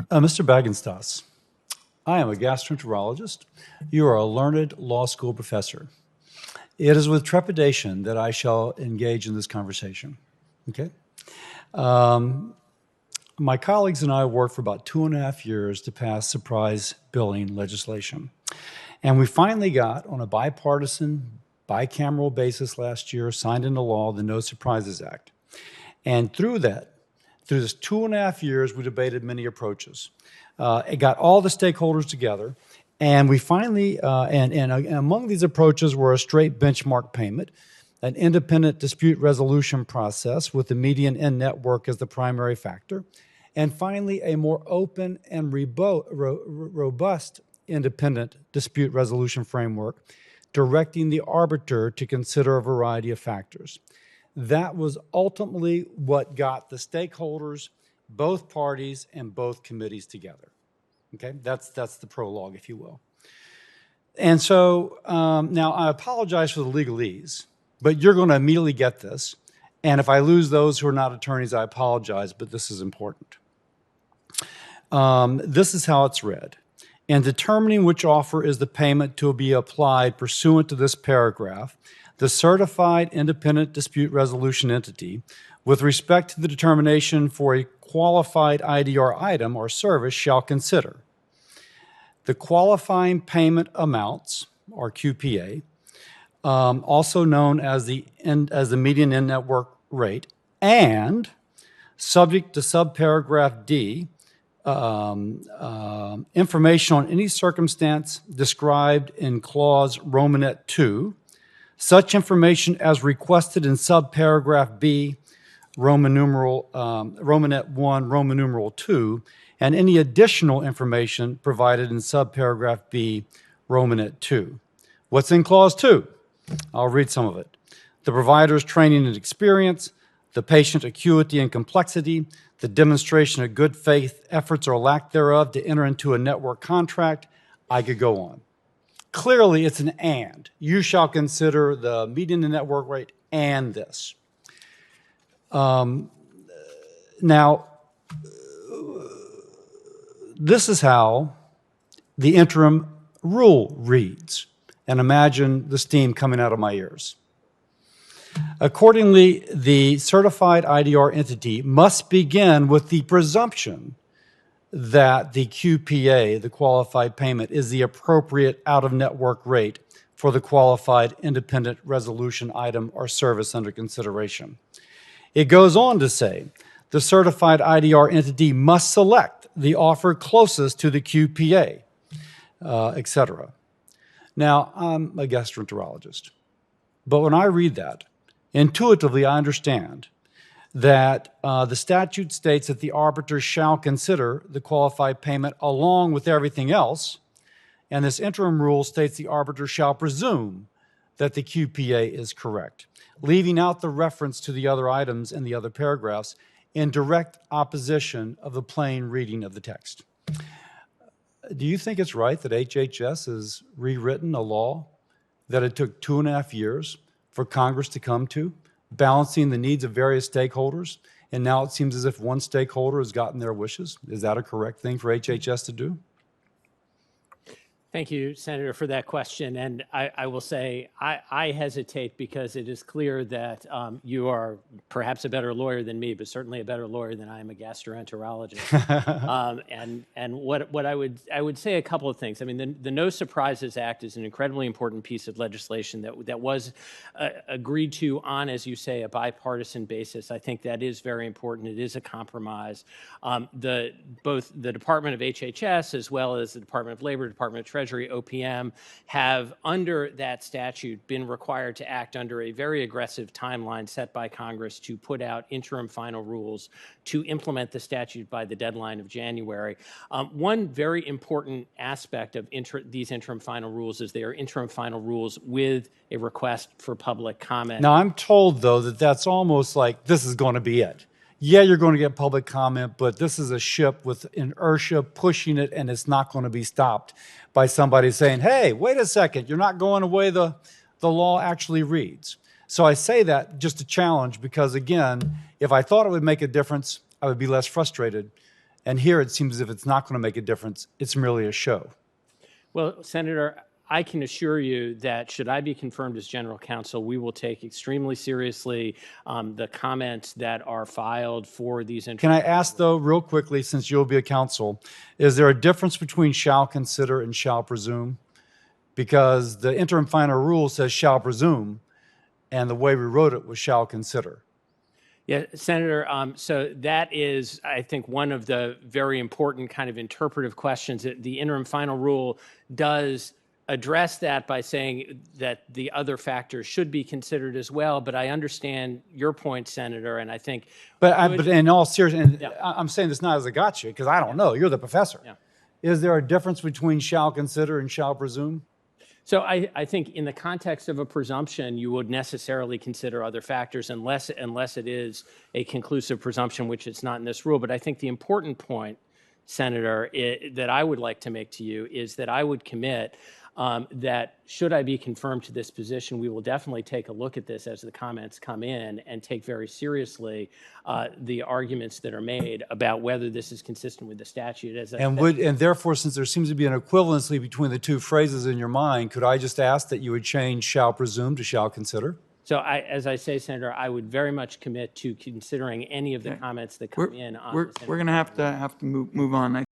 Mr. Bagenstos, I am a gastroenterologist. You are a learned law school professor. It is with trepidation that I shall engage in this conversation. Okay? My colleagues and I worked for about 2.5 years to pass surprise billing legislation. And we finally got, on a bipartisan, bicameral basis last year, signed into law the No Surprises Act. And through this 2.5 years, we debated many approaches. It got all the stakeholders together, and we finally, and among these approaches were a straight benchmark payment, an independent dispute resolution process with the median in-network as the primary factor, and finally, a more open and robust independent dispute resolution framework, directing the arbiter to consider a variety of factors. That was ultimately what got the stakeholders, both parties, and both committees together. Okay, that's the prologue, if you will. And so now I apologize for the legalese, but you're going to immediately get this. And if I lose those who are not attorneys, I apologize, but this is important. This is how it's read. In determining which offer is the payment to be applied pursuant to this paragraph, the certified independent dispute resolution entity, with respect to the determination for a qualified IDR item or service, shall consider the qualifying payment amounts, or QPA, also known as the median in-network rate, and, subject to subparagraph D, information on any circumstance described in clause Romanet 2, such information as requested in subparagraph B, Romanet 1, Roman numeral 2, and any additional information provided in subparagraph B, Romanet 2. What's in clause 2? I'll read some of it. The provider's training and experience, the patient acuity and complexity, the demonstration of good faith efforts or lack thereof to enter into a network contract. I could go on. Clearly, it's an and. You shall consider the median and network rate and this. Now, this is how the interim rule reads. And imagine the steam coming out of my ears. Accordingly, the certified IDR entity must begin with the presumption that the QPA, the qualified payment, is the appropriate out-of-network rate for the qualified independent resolution item or service under consideration. It goes on to say, the certified IDR entity must select the offer closest to the QPA, etc. Now, I'm a gastroenterologist, but when I read that, intuitively I understand that the statute states that the arbiter shall consider the qualified payment along with everything else, and this interim rule states the arbiter shall presume that the QPA is correct, leaving out the reference to the other items in the other paragraphs in direct opposition of the plain reading of the text. Do you think it's right that HHS has rewritten a law that it took 2.5 years for Congress to come to, balancing the needs of various stakeholders, and now it seems as if one stakeholder has gotten their wishes? Is that a correct thing for HHS to do? Thank you, Senator, for that question. And I will say I hesitate because it is clear that you are perhaps a better lawyer than me, but certainly a better lawyer than I am a gastroenterologist. And what I would say a couple of things. I mean, the No Surprises Act is an incredibly important piece of legislation that was agreed to on, as you say, a bipartisan basis. I think that is very important. It is a compromise. Both the Department of HHS as well as the Department of Labor, Department of Treasury, OPM, have under that statute been required to act under a very aggressive timeline set by Congress to put out interim final rules to implement the statute by the deadline of January. One very important aspect of these interim final rules is they are interim final rules with a request for public comment. Now, I'm told, though, that that's almost like this is going to be it. Yeah, you're going to get public comment, but this is a ship with inertia pushing it, and it's not going to be stopped by somebody saying, hey, wait a second, you're not going the way the law actually reads. So I say that just to challenge because, again, if I thought it would make a difference, I would be less frustrated. And here it seems as if it's not going to make a difference. It's merely a show. Well, Senator, I can assure you that should I be confirmed as general counsel, we will take extremely seriously the comments that are filed for these. Can I ask, though, real quickly, since you'll be a counsel, is there a difference between shall consider and shall presume? Because the interim final rule says shall presume, and the way we wrote it was shall consider. Yeah, Senator, so that is, I think, one of the very important kind of interpretive questions. The interim final rule does address that by saying that the other factors should be considered as well. But I understand your point, Senator, and I think. But in all seriousness, and I'm saying this not as a gotcha, because I don't know. You're the professor. Yeah. Is there a difference between shall consider and shall presume? So I think in the context of a presumption, you would necessarily consider other factors unless it is a conclusive presumption, which it's not in this rule. But I think the important point, Senator, that I would like to make to you is that I would commit that should I be confirmed to this position, we will definitely take a look at this as the comments come in and take very seriously the arguments that are made about whether this is consistent with the statute. And therefore, since there seems to be an equivalency between the two phrases in your mind, could I just ask that you would change shall presume to shall consider? So as I say, Senator, I would very much commit to considering any of the comments that come in. We're going to have to move on.